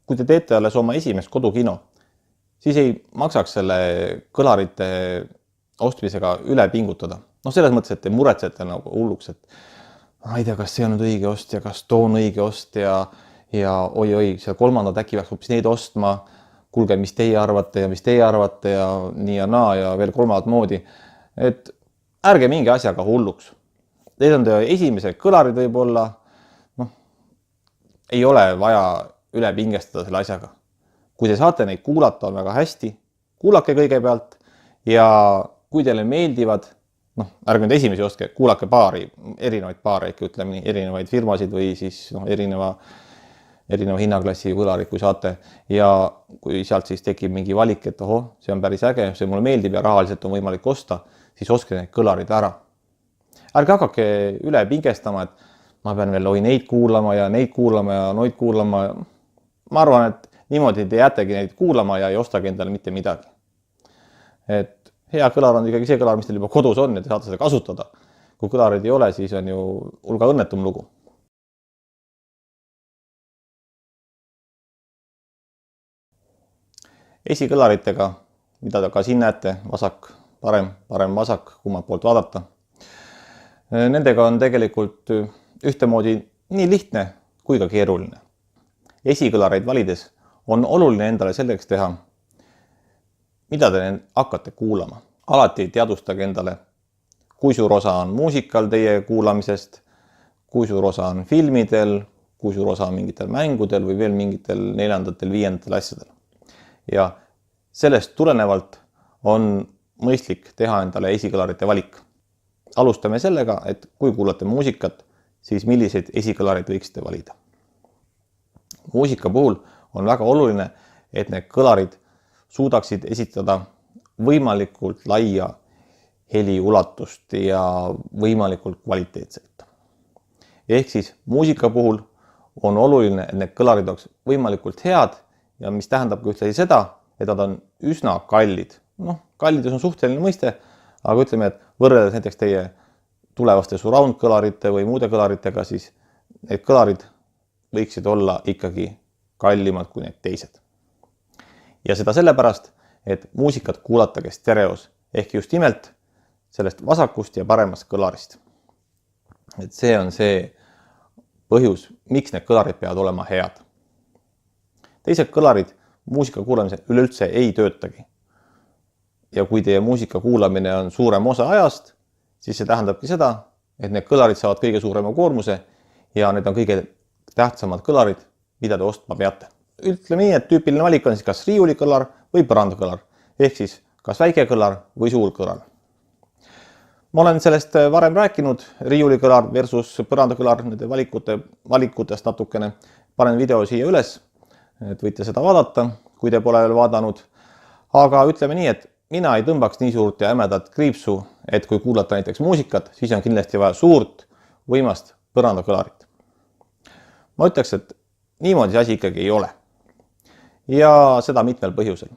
kui te teete alles oma esimest kodukino, siis ei maksaks selle kõlarite ostmisega üle pingutada. Selles mõttes, et te muretsete nagu hulluks, et ma ei tea, kas see on nüüd õige ost ja kas too on õige ost ja oi, seal kolmandad äkki peaks hoopis neid ostma. Kuulge, mis teie arvate ja nii ja naa ja veel kolmandat moodi. Et ärge mingi asjaga hulluks. Need on teie esimesed kõlarid võib-olla, ei ole vaja üle pingestada selle asjaga. Kui te saate neid kuulata, on väga hästi, kuulake kõigepealt ja kui teile meeldivad, ärge nüüd esimesi ostke, kuulake erinevaid paare, ütleme nii, erinevaid firmasid või siis erineva hinnaklassi kõlarid, kui saate ja kui sealt siis tekib mingi valik, et see on päris äge, see mulle meeldib ja rahaliselt on võimalik osta, siis ostke need kõlarid ära. Ärge hakake üle pingestama, et ma pean veel neid kuulama ja neid kuulama ja noid kuulama. Ma arvan, et niimoodi te jäätegi neid kuulama ja ei ostagi endale mitte midagi. Et hea kõlar on ikkagi see kõlar, mis teil juba kodus on ja te saate seda kasutada. Kui kõlarid ei ole, siis on ju hulga õnnetum lugu. Esikõlaritega, mida te ka siin näete, vasak, parem, vasak, kummalt poolt vaadata. Nendega on tegelikult ühtemoodi nii lihtne kui ka keeruline. Esikõlareid valides on oluline endale selleks teha, mida te hakkate kuulama. Alati teadvustage endale, kui suur osa on muusikal teie kuulamisest, kui suur osa on filmidel, kui suur osa on mingitel mängudel või veel mingitel 4., 5. asjadel. Ja sellest tulenevalt on mõistlik teha endale esikõlarite valik. Alustame sellega, et kui kuulate muusikat, siis milliseid esikõlareid võiksite valida. Muusika puhul on väga oluline, et need kõlarid suudaksid esitada võimalikult laia heliulatust ja võimalikult kvaliteetselt. Ehk siis muusika puhul on oluline, et need kõlarid oleks võimalikult head ja mis tähendab ka ühtlasi seda, et nad on üsna kallid. Kallidus on suhteline mõiste, aga ütleme, et võrreldes näiteks teie tulevaste surround kõlarite või muude kõlaritega, siis need kõlarid võiksid olla ikkagi kallimad kui need teised. Ja seda sellepärast, et muusikat kuulatage stereos ehk just nimelt sellest vasakust ja paremast kõlarist. Et see on see põhjus, miks need kõlarid peavad olema head. Teised kõlarid muusika kuulamisel üleüldse ei töötagi. Ja kui teie muusika kuulamine on suurem osa ajast, siis see tähendabki seda, et need kõlarid saavad kõige suurema koormuse ja need on kõige tähtsamad kõlarid, mida te ostma peate. Ütleme nii, et tüüpiline valik on siis kas riiulikõlar või põrandakõlar, ehk siis kas väike kõlar või suur kõlar. Ma olen sellest varem rääkinud, riiulikõlar versus põrandakõlar, nende valikutest natukene. Panen video siia üles, et võite seda vaadata, kui te pole veel vaadanud. Aga ütleme nii, et mina ei tõmbaks nii suurt ja ämedat kriipsu, et kui kuulata näiteks muusikat, siis on kindlasti vaja suurt, võimast põrandakõlarit. Ma ütleks, et niimoodi see asi ikkagi ei ole. Ja seda mitmel põhjusel.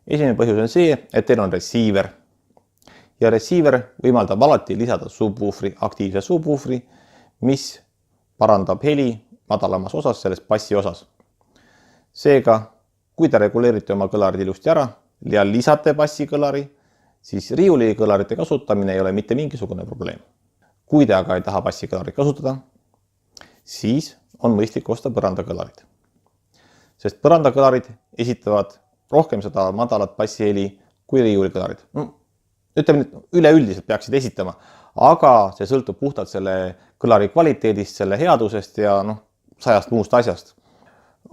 Esimene põhjus on see, et teil on receiver. Ja receiver võimaldab alati lisada subwoofri, aktiivse subwoofri, mis parandab heli madalamas osas, selles bassi osas. Seega, kui te reguleerite oma kõlarid ilusti ära ja lisate bassikõlari, siis riiulikõlarite kasutamine ei ole mitte mingisugune probleem. Kui te aga ei taha bassikõlarit kasutada, siis on mõistlik osta põrandakõlarid. Sest põrandakõlarid esitavad rohkem seda madalat bassiheli kui riiulikõlarid. Ütleme, üleüldiselt peaksid esitama, aga see sõltub puhtalt selle kõlari kvaliteedist, selle headusest ja 100 muust asjast.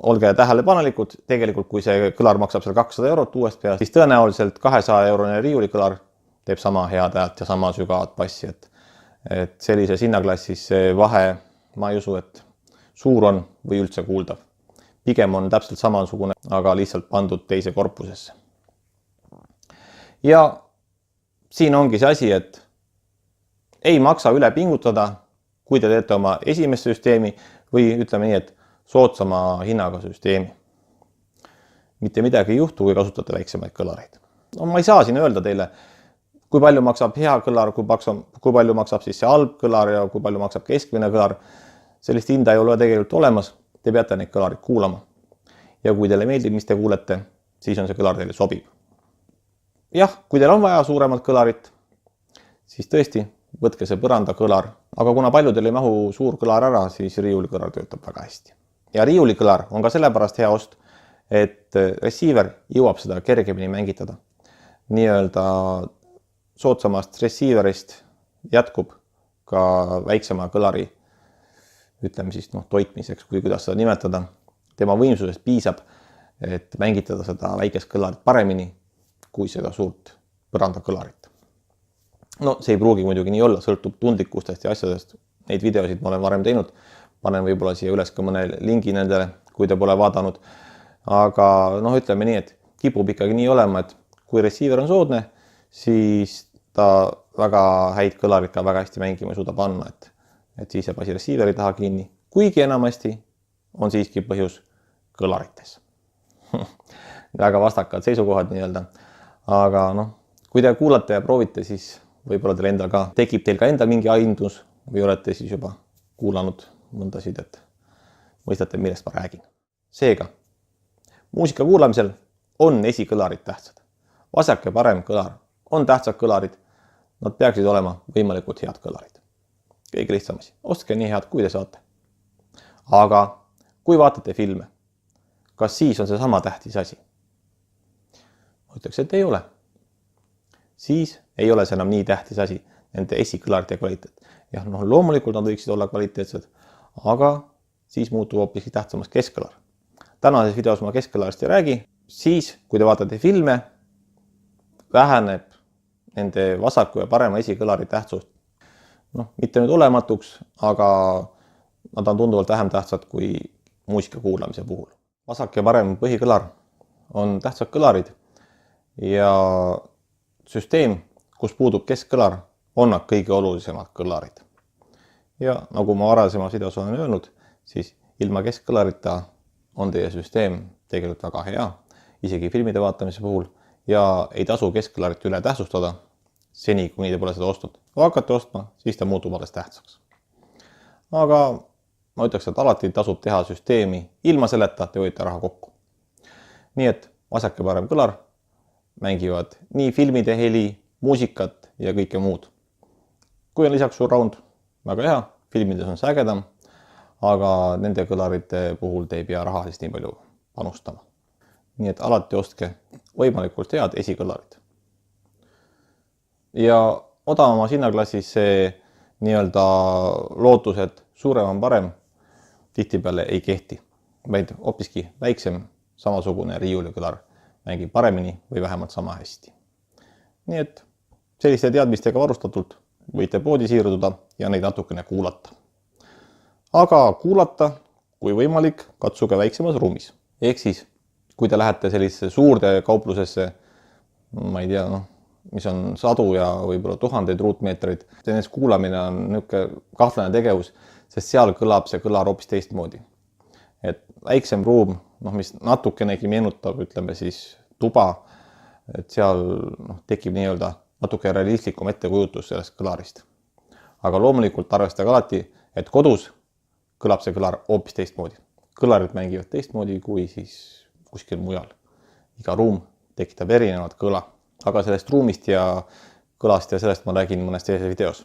Olge tähelepanelikud, tegelikult kui see kõlar maksab seal 200 eurot uuest peast, siis tõenäoliselt 200-eurone riiulikõlar teeb sama head häält ja sama sügavat bassi. Et sellises hinnaklassis see vahe, ma ei usu, et suur on või üldse kuuldav. Pigem on täpselt samasugune, aga lihtsalt pandud teise korpusesse. Ja siin ongi see asi, et ei maksa üle pingutada, kui te teete oma esimest süsteemi või ütleme nii, et soodsama hinnaga süsteemi. Mitte midagi ei juhtu, kui kasutate väiksemaid kõlareid. Ma ei saa siin öelda teile, kui palju maksab hea kõlar, kui palju maksab siis see halb kõlar ja kui palju maksab keskmine kõlar. Sellist hinda ei ole tegelikult olemas, te peate neid kõlarid kuulama. ja kui teile meeldib, mis te kuulete, siis on see kõlar teile sobib. Jah, kui teil on vaja suuremat kõlarit, siis tõesti võtke see põrandakõlar, aga kuna paljudel ei mahu suur kõlar ära, siis riiulikõlar töötab väga hästi. Ja riiulikõlar on ka sellepärast hea ost, et receiver jõuab seda kergemini mängitada. Nii-öelda soodsamast receiverist jätkub ka väiksema kõlari, ütleme siis toitmiseks, kui kuidas seda nimetada. Tema võimsusest piisab, et mängitada seda väikest kõlarit paremini kui seda suurt põrandakõlarit. No see ei pruugi muidugi nii olla, sõltub tundlikkustest ja asjadest. Neid videosid ma olen varem teinud. Panen võib-olla siia üles ka mõne lingi nendele, kui te pole vaadanud. Aga ütleme nii, et kipub ikkagi nii olema, et kui receiver on soodne, siis ta väga häid kõlarit ka väga hästi mängima ei suuda panna, et siis jääb asi receiveri taha kinni. Kuigi enamasti on siiski põhjus kõlarites. Väga vastakad seisukohad nii-öelda. Aga kui te kuulate ja proovite, siis võib-olla teil endal ka tekib teil ka endal mingi aindus või olete siis juba kuulanud mõndasid, et mõistate, millest ma räägin. Seega, muusika kuulamisel on esikõlarid tähtsad. Vasak ja parem kõlar on tähtsad kõlarid. Nad peaksid olema võimalikult head kõlarid. Kõige lihtsam asi. Ostke nii head, kui te saate. Aga kui vaatate filme, kas siis on see sama tähtis asi? Ma ütleks, et ei ole. Siis ei ole see enam nii tähtis asi, nende esikõlarite kvaliteet. Jah, loomulikult nad võiksid olla kvaliteetsed, aga siis muutub hoopiski tähtsamaks keskkõlar. Tänases videos ma keskkõlarist ei räägi. Siis, kui te vaatate filme, väheneb nende vasaku ja parema esikõlari tähtsust. Mitte nüüd olematuks, aga nad on tunduvalt vähem tähtsad kui muusika kuulamise puhul. Vasak ja parem põhikõlar on tähtsad kõlarid ja süsteem, kus puudub keskkõlar, on nad kõige olulisemad kõlarid. Ja nagu ma varasemas videos olen öelnud, siis ilma keskkõlarita on teie süsteem tegelikult väga hea, isegi filmide vaatamise puhul, ja ei tasu keskkõlarit üle tähtsustada, seni kuni te pole seda ostnud. Kui hakkate ostma, siis ta muutub alles tähtsaks. Aga ma ütleks, et alati tasub teha süsteemi ilma selleta, te hoiate raha kokku. Nii et vasak ja parem kõlar mängivad nii filmide heli, muusikat ja kõike muud. Kui on lisaks surround, väga hea, filmides on see ägedam, aga nende kõlarite puhul te ei pea rahalist nii palju panustama. Nii et alati ostke võimalikult head esikõlarid. Ja odavamas hinnaklassis see nii-öelda lootus, et suurem on parem, tihtipeale ei kehti, vaid hoopiski väiksem samasugune riiulikõlar mängib paremini või vähemalt sama hästi. Nii et selliste teadmistega varustatult võite poodi siirduda ja neid natukene kuulata. Aga kuulata, kui võimalik, katsuge väiksemas ruumis. Ehk siis, kui te lähete sellisesse suurde kauplusesse, ma ei tea, mis on sadu ja võib-olla tuhandeid ruutmeetreid, nendest kuulamine on niisugune kahtlane tegevus, sest seal kõlab see kõlar hoopis teistmoodi. Et väiksem ruum, mis natukenegi meenutab, ütleme siis tuba, et seal tekib nii-öelda natuke realistlikum ettekujutus sellest kõlarist. Aga loomulikult arvestage alati, et kodus kõlab see kõlar hoopis teistmoodi. Kõlarid mängivad teistmoodi kui siis kuskil mujal. Iga ruum tekitab erinevat kõla. Aga sellest ruumist ja kõlast ja sellest ma räägin mõnes teises videos.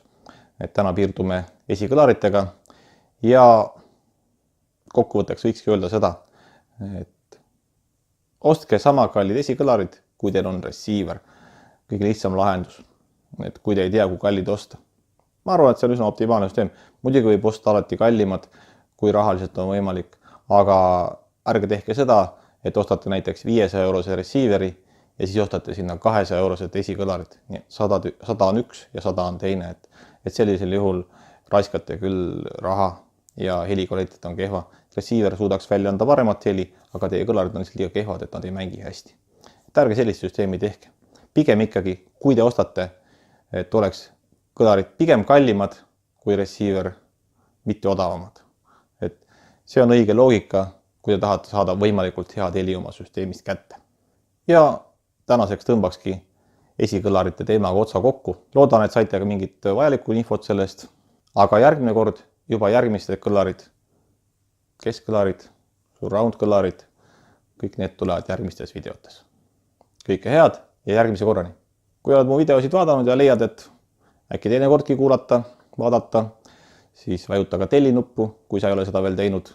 Et täna piirdume esikõlaritega ja kokkuvõtteks võikski öelda seda, et ostke sama kallid esikõlarid, kui teil on receiver. Kõige lihtsam lahendus, et kui te ei tea, kui kallid osta. Ma arvan, et see on üsna optimaalne süsteem. Muidugi võib osta alati kallimad, kui rahaliselt on võimalik, aga ärge tehke seda, et ostate näiteks 500 eurose receiveri ja siis ostate sinna 200 eurosed esikõlarid. 100 on üks ja 100 on teine. Et sellisel juhul raiskate küll raha ja helikvaliteet on kehva. Receiver suudaks välja anda paremat heli, aga teie kõlarid on liiga kehvad, et nad ei mängi hästi. Et ärge sellist süsteemi tehke. Pigem ikkagi, kui te ostate, et oleks kõlarid pigem kallimad kui receiver, mitte odavamad. Et see on õige loogika, kui te tahate saada võimalikult head heli oma süsteemist kätte. Ja tänaseks tõmbakski esikõlarite teemaga otsa kokku. Loodan, et saite ka mingit vajalikku infot sellest, aga järgmine kord juba järgmised kõlarid, keskkõlarid, surround kõlarid, kõik need tulevad järgmistes videotes. Kõike head ja järgmise korrani. Kui oled mu videosid vaadanud ja leiad, et äkki teinekordki kuulata, vaadata, siis vajuta ka telli nuppu, kui sa ei ole seda veel teinud.